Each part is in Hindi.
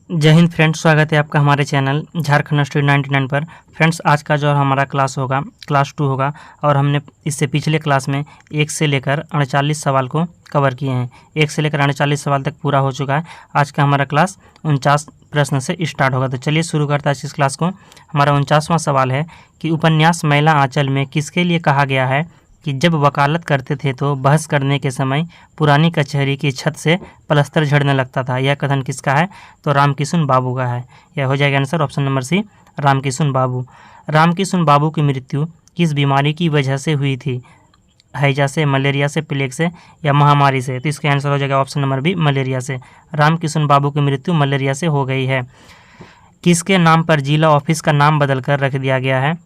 जय हिंद फ्रेंड्स, स्वागत है आपका हमारे चैनल झारखंड स्टडी 99 पर। फ्रेंड्स, आज का जो हमारा क्लास होगा क्लास 2 होगा और हमने इससे पिछले क्लास में 1 से लेकर 39 सवाल को कवर किए हैं। 1 से लेकर 39 सवाल तक पूरा हो चुका है। आज का हमारा क्लास 49 प्रश्न से स्टार्ट होगा। तो चलिए शुरू करते हैं आज इस क्लास को। हमारा 49वां सवाल है कि उपन्यास मैला आंचल में किसके लिए कहा गया है कि जब वकालत करते थे तो बहस करने के समय पुरानी कचहरी की छत से पलस्तर झड़ने लगता था। यह कथन किसका है? तो रामकिशन बाबू का है। यह हो जाएगा answer option number C, Ramkishan Babu. Ramkishan Babu की मृत्यु किस बीमारी की वजह से हुई थी? हैजा से, मलेरिया से, प्लेग से या महामारी से? तो इसका आंसर हो जाएगा ऑप्शन नंबर बी, मलेरिया से। रामकिशन बाबू की मृत्यु मलेरिया से हो गई है। किसके नाम पर जिला ऑफिस का नाम बदलकर रख दिया गया है?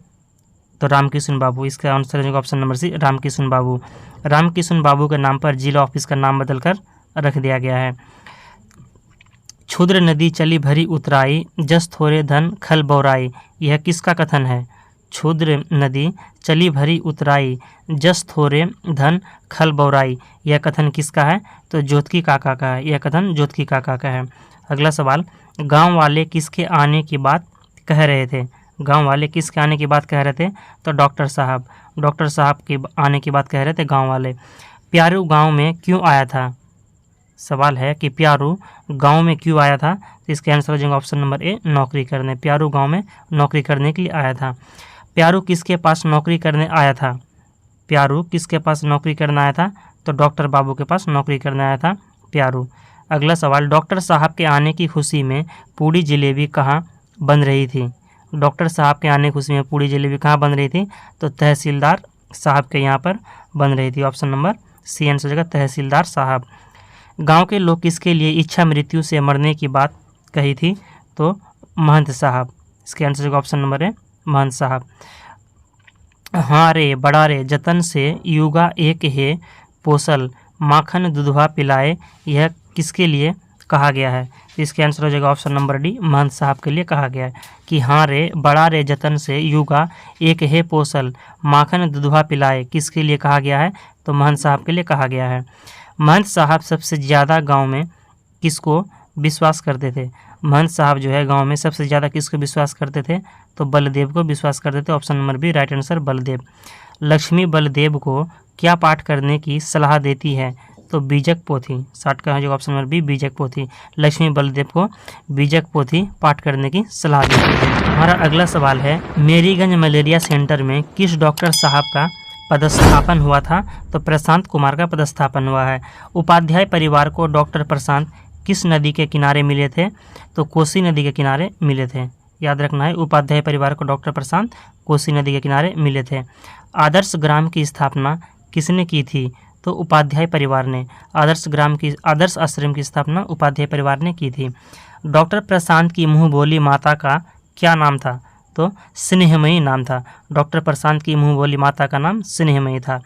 तो रामकिशन बाबू। इसका आंसर हो जाएगा option number C, Ramkishan Babu. Ramkishan बाबू के नाम पर जिला ऑफिस का नाम बदलकर रख दिया गया है। क्षुद्र नदी चली भरी उतराई, जस थोड़े धन खल बौराई। यह किसका कथन है? क्षुद्र नदी चली भरी उतराई, जस थोड़े धन खल बौराई। यह कथन किसका है? तो जोतकी काका का है। यह कथन जोतकी काका का है। अगला सवाल, गांव वाले किसके आने की बात कह रहे थे? गांव वाले किसके आने की बात कह रहे थे? तो डॉक्टर साहब। डॉक्टर साहब के आने की बात कह रहे थे गांव वाले। प्यारू गांव में क्यों आया था? सवाल है कि प्यारू गांव में क्यों आया था? तो इसका आंसर हो जाएगा ऑप्शन नंबर ए, नौकरी करने। प्यारू गांव में नौकरी करने के लिए आया था। प्यारू किसके पास नौकरी करने आया था? प्यारू किसके पास नौकरी करने आया था? तो डॉक्टर बाबू के पास नौकरी करने आया था प्यारू। अगला सवाल, डॉक्टर साहब के आने की खुशी में पूड़ी जलेबी कहाँ बन रही थी? डॉक्टर साहब के आने की खुशी में पूड़ी जलेबी कहाँ बन रही थी? तो तहसीलदार साहब के यहाँ पर बन रही थी। ऑप्शन नंबर सी आंसर हो जाएगा, तहसीलदार साहब। गांव के लोग किसके लिए इच्छा मृत्यु से मरने की बात कही थी? तो महंत साहब। इसके आंसर हो जाएगा ऑप्शन नंबर ए, महंत साहब। हाँ रे बड़ा रे जतन से युगा एक है पोसल, माखन दुधवा पिलाए। यह किसके लिए कहा गया है? तो इसके आंसर हो जाएगा ऑप्शन नंबर डी, महंत साहब के लिए कहा गया है कि हाँ रे बड़ा रे जतन से युगा एक है पोसल, माखन दुधवा पिलाए। किसके लिए कहा गया है? तो महंत साहब के लिए कहा गया है। महंत साहब सबसे ज़्यादा गांव में किसको विश्वास करते थे? महंत साहब जो है गांव में सबसे ज़्यादा किसको विश्वास करते थे? तो बलदेव को विश्वास करते थे। Option number B, right answer Baldev. Lakshmi Baldev को क्या पाठ करने की सलाह देती है? तो बीजक पोथी। शॉर्ट का है जो ऑप्शन नंबर बी, बीजक पोथी। लक्ष्मी बलदेव को बीजक पोथी पाठ करने की सलाह देती है। हमारा अगला सवाल है, मेरीगंज मलेरिया सेंटर में किस डॉक्टर साहब का पदस्थापन हुआ था? तो प्रशांत कुमार का पदस्थापन हुआ है। उपाध्याय परिवार को डॉक्टर प्रशांत किस नदी के किनारे मिले थे? तो कोसी नदी के किनारे मिले थे। याद रखना है, उपाध्याय परिवार को डॉक्टर प्रशांत कोसी नदी के किनारे मिले थे। आदर्श ग्राम की स्थापना किसने की थी? तो उपाध्याय परिवार ने। आदर्श आश्रम की स्थापना उपाध्याय परिवार ने की थी। डॉक्टर प्रशांत की मुँह बोली माता का क्या नाम था? तो स्नेहमयी नाम था। डॉक्टर प्रशांत की मुँह बोली माता का नाम स्नेहमयी था।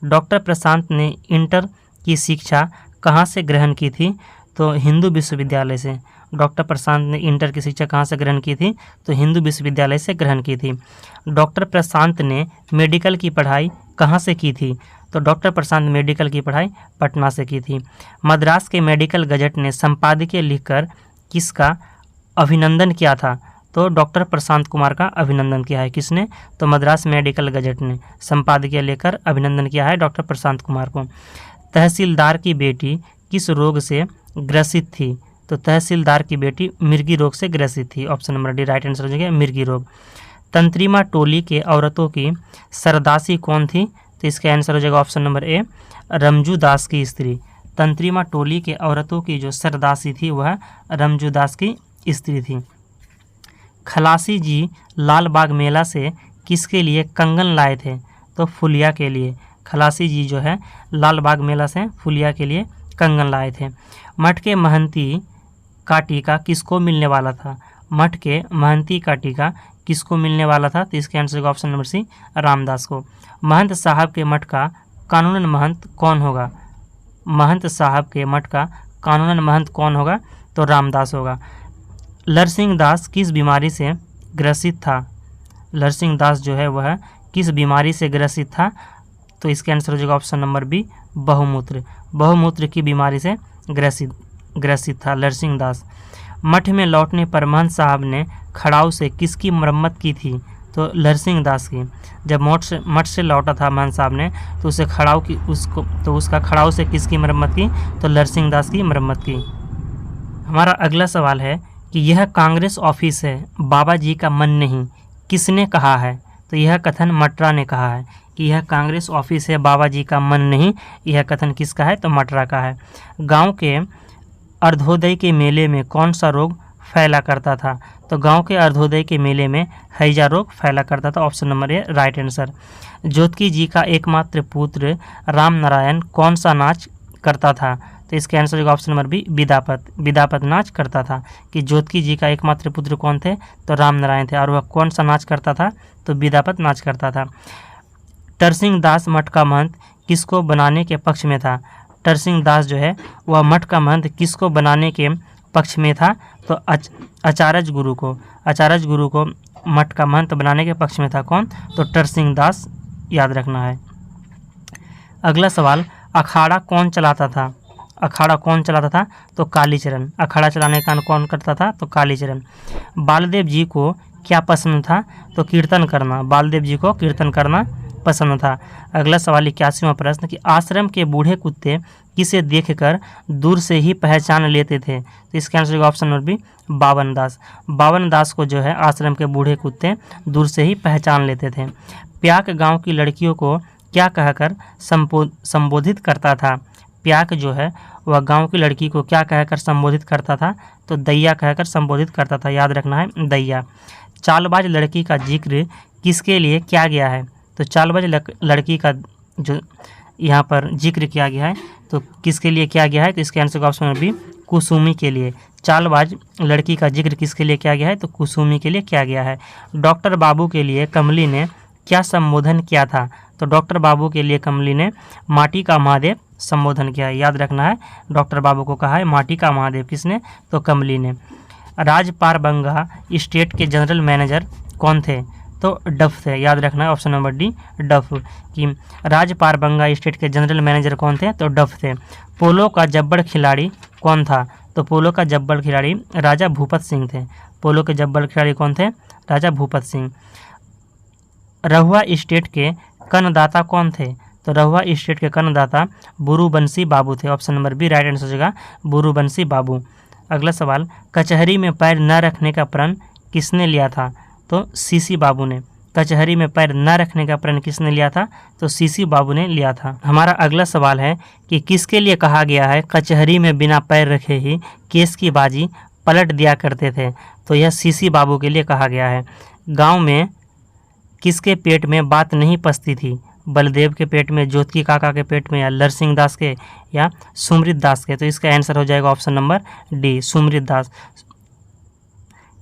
डॉक्टर प्रशांत ने इंटर की शिक्षा कहाँ से ग्रहण की थी? तो हिंदू विश्वविद्यालय से। डॉक्टर प्रशांत ने इंटर की शिक्षा कहाँ से ग्रहण की थी? तो हिंदू विश्वविद्यालय से ग्रहण की थी। डॉक्टर प्रशांत ने मेडिकल की पढ़ाई कहाँ से की थी? तो डॉक्टर प्रशांत मेडिकल की पढ़ाई पटना से की थी। मद्रास के मेडिकल गजट ने संपादकीय लिखकर किसका अभिनंदन किया था? तो डॉक्टर प्रशांत कुमार का अभिनंदन किया है। किसने? तो मद्रास मेडिकल गजट ने संपादकीय लेकर अभिनंदन किया है डॉक्टर प्रशांत कुमार को। तहसीलदार की बेटी किस रोग से ग्रसित थी? तो तहसीलदार की बेटी मिर्गी रोग से ग्रसित थी। Option number D, right answer हो जाएगा मिर्गी रोग। तंत्रिमा टोली के औरतों की सरदासी कौन थी? तो इसका आंसर हो जाएगा ऑप्शन नंबर ए, रमजू दास की स्त्री। तंत्रिमा टोली के औरतों की जो सरदासी थी वह रमजू दास की स्त्री थी। खलासी जी लाल बाग मेला से किसके लिए कंगन लाए थे? तो फुलिया के लिए। खलासी जी जो है लाल बाग मेला से फुलिया के लिए कंगन लाए थे। मठ के महंती का टीका किसको मिलने वाला था? मठ के महंती का टीका किसको मिलने वाला था? तो इसके आंसर का ऑप्शन नंबर सी, रामदास को। महंत साहब के मठ का कानूनन महंत कौन होगा? महंत साहब के मठ का कानूनन महंत कौन होगा? तो रामदास होगा। लरसिंह दास किस बीमारी से ग्रसित था? लरसिंह दास जो है वह किस बीमारी से ग्रसित था? तो इसके आंसर हो जाएगा ऑप्शन नंबर बी, बहुमूत्र। बहुमूत्र की बीमारी से ग्रसित था लरसिंह दास। मठ में लौटने पर महंत साहब ने खड़ाऊ से किसकी मरम्मत की थी? तो लहरसिंह दास की। जब मठ से लौटा था महंत साहब ने तो उसका खड़ाऊ से किसकी मरम्मत की? तो लहरसिंह दास की मरम्मत की। हमारा अगला सवाल है कि यह कांग्रेस ऑफिस है, बाबा जी का मन नहीं, किसने कहा है? तो यह कथन मटरा ने कहा है कि यह कांग्रेस ऑफिस है, बाबा जी का मन नहीं। यह कथन किसका है? तो मटरा का है। गांव के अर्धोदय के मेले में कौन सा रोग फैला करता था? तो गांव के अर्धोदय के मेले में हैजा रोग फैला करता था। Option number A right answer. ज्योतिकी जी का एकमात्र पुत्र राम नारायण कौन सा नाच करता था? तो इसका आंसर होगा ऑप्शन नंबर बी विदापत नाच करता था। कि ज्योतिकी जी का एकमात्र पुत्र कौन थे? तो राम नारायण थे। और वह कौन सा नाच करता था? तो विदापत नाच करता था। तरसिंह दास मठ का महंत किसको बनाने के पक्ष में था? तरसिंह दास जो है वह मठ का महंत किसको बनाने के पक्ष में था? तो आचार्य गुरु को मठ का महंत बनाने के पक्ष में था। कौन? तो तरसिंह दास, याद रखना है। अगला सवाल, अखाड़ा कौन चलाता था? तो कालीचरण। अखाड़ा चलाने का कौन करता था? तो कालीचरण। बालदेव जी को क्या पसंद था? तो कीर्तन करना। बालदेव जी को कीर्तन करना पसंद था। अगला सवाल 81वां प्रश्न कि आश्रम के बूढ़े कुत्ते किसे देखकर दूर से ही पहचान लेते थे? तो इसका आंसर होगा ऑप्शन नंबर बी बावन दास। बावन दास को जो है आश्रम के बूढ़े कुत्ते दूर से ही पहचान लेते थे। प्याक गांव की लड़कियों को क्या कहकर संबोधित करता था? प्याक जो है वह गांव की लड़की को क्या कहकर संबोधित करता था? तो दैया कहकर संबोधित करता था। याद रखना है, दैया। चालबाज लड़की का जिक्र किसके लिए किया गया है? तो चालबाज लड़की का जो यहाँ पर जिक्र किया गया है तो किसके लिए किया गया है? तो इसके आंसर का ऑप्शन नंबर बी कुसुमी के लिए। चालबाज लड़की का जिक्र किसके लिए किया गया है? तो कुसुमी के लिए किया गया है। डॉक्टर बाबू के लिए कमली ने क्या संबोधन किया था? तो डॉक्टर बाबू के लिए कमली ने माटी का महादेव संबोधन किया है। याद रखना है, डॉक्टर बाबू को कहा है माटी का महादेव। किसने? तो कमली ने। राजपारबंगा स्टेट के जनरल मैनेजर कौन थे? तो डफ थे। याद रखना है, ऑप्शन नंबर डी डफ। कि राजपारबंगा स्टेट के जनरल मैनेजर कौन थे? तो डफ थे। पोलो का जब्बर खिलाड़ी कौन था? तो पोलो का जब्बर खिलाड़ी राजा भूपत सिंह थे। पोलो के जब्बर खिलाड़ी कौन थे? राजा भूपत सिंह। रहुआ स्टेट के कर्णदाता कौन थे? तो रहुआ स्टेट के कर्णदाता बुरुबंसी बाबू थे। Option number B right answer होगा बुरुबंसी बाबू। अगला सवाल, कचहरी में पैर न रखने का प्रण किसने लिया था? तो सीसी बाबू ने। कचहरी में पैर न रखने का प्रण किसने लिया था? तो सीसी बाबू ने लिया था। हमारा अगला सवाल है कि किसके लिए कहा गया है कचहरी में बिना पैर रखे ही केस की बाजी पलट दिया करते थे? तो यह सीसी बाबू के लिए कहा गया है। गांव में किसके पेट में बात नहीं पचती थी? बलदेव के पेट में, ज्योतिकी काका के पेट में, या लहरसिंह दास के, या सुमृत दास के? तो इसका आंसर हो जाएगा ऑप्शन नंबर डी सुमृत दास।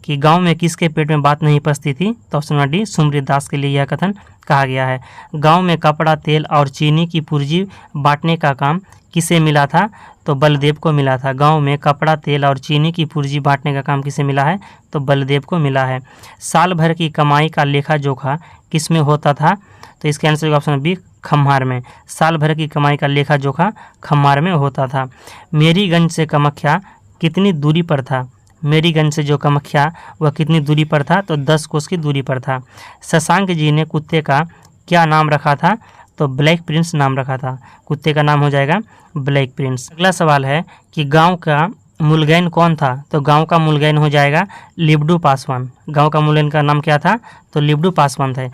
कि गांव में किसके पेट में बात नहीं पचती थी? तो ऑप्शन नंबर डी सुमृत दास के लिए यह कथन कहा गया है। गांव में कपड़ा, तेल और चीनी की पूर्जी बांटने का काम किसे मिला था? तो बलदेव को मिला था। गांव में कपड़ा, तेल और चीनी की पूर्जी बांटने का काम किसे मिला है? तो बलदेव को मिला है। साल भर की कमाई का लेखा जोखा किस में होता था? तो इसके आंसर का ऑप्शन बी खम्हार में। साल भर की कमाई का लेखा जोखा खम्हार में होता था। मेरीगंज से कामाख्या कितनी दूरी पर था? मेरीगंज से जो कामाख्या वह कितनी दूरी पर था? तो 10 कोस की दूरी पर था। शशांक जी ने कुत्ते का क्या नाम रखा था? तो ब्लैक प्रिंस नाम रखा था। कुत्ते का नाम हो जाएगा ब्लैक प्रिंस। अगला सवाल है कि गांव का मूलगैन कौन था? तो गांव का मूलगैन हो जाएगा लिबडू पासवान। गांव का मूलगैन का नाम क्या था? तो लिबडू पासवान थे।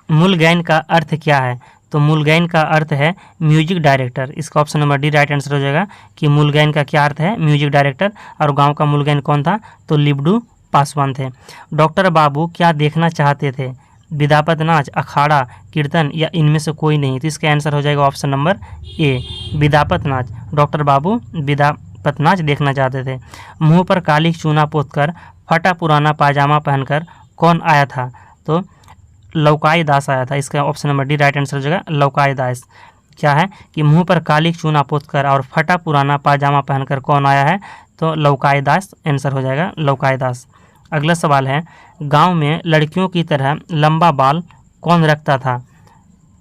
मूलगैन का अर्थ क्या है? तो मूलगैन का अर्थ है म्यूजिक डायरेक्टर। इसका option number D right answer हो जाएगा कि मूलगैन का क्या अर्थ है? Music director. और गांव का मूलगैन कौन था? तो लिबडू पासवान थे। डॉक्टर बाबू क्या देखना चाहते थे? विदापत नाच, अखाड़ा, कीर्तन, या इनमें से कोई नहीं? तो इसका आंसर हो जाएगा ऑप्शन नंबर ए विदापत नाच। डॉक्टर बाबू विदापत नाच देखना चाहते थे। मुंह पर काली चूना पोतकर फटा पुराना पायजामा पहनकर कौन आया था? तो लौकाई दास आया था। इसका option number D right answer हो जाएगा लौकाई दास। क्या है कि मुंह पर काली चूना पोतकर और फटा पुराना पायजामा पहनकर कौन आया है? तो लौकाई दास आंसर हो जाएगा लौकाई दास। अगला सवाल है, गांव में लड़कियों की तरह लंबा बाल कौन रखता था?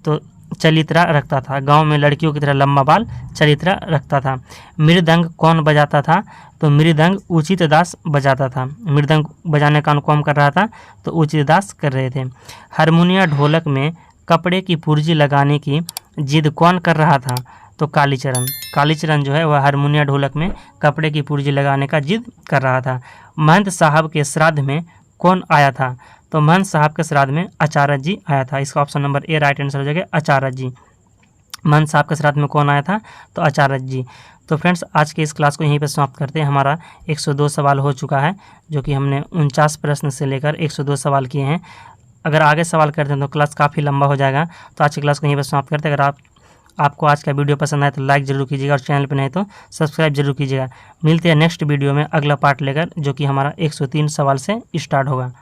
तो चलित्रा रखता था। गांव में लड़कियों की तरह लंबा बाल चलित्रा रखता था। मृदंग कौन बजाता था? तो मृदंग उचित दास बजाता था। मृदंग बजाने का कौन कर रहा था? तो उचित दास कर रहे थे। हारमोनिया ढोलक में कपड़े की पुर्जी लगाने की जिद कौन कर रहा था? तो कालीचरण। कालीचरण जो है वह हारमोनिया ढोलक में कपड़े की पुर्जी लगाने का जिद कर रहा था। महंत साहब के श्राद्ध में कौन आया था? तो महंत साहब के श्राद्ध में आचार्य जी आया था। इसका option number A right answer हो जाएगा, आचार्य जी। महंत साहब के श्राद्ध में कौन आया था? तो आचार्य जी। तो फ्रेंड्स आज के इस क्लास को यहीं पर समाप्त करते हैं। हमारा 102 सवाल हो चुका है, जो कि हमने 49 प्रश्न से लेकर 102 सवाल किए हैं। अगर आगे सवाल करते हैं तो क्लास काफ़ी लंबा हो जाएगा, तो आज की क्लास को यहीं पर समाप्त करते हैं। अगर आपको आज का वीडियो पसंद आए तो लाइक जरूर कीजिएगा, और चैनल पर नहीं तो सब्सक्राइब जरूर कीजिएगा। मिलते हैं नेक्स्ट वीडियो में अगला पार्ट लेकर, जो कि हमारा 103 सवाल से स्टार्ट होगा।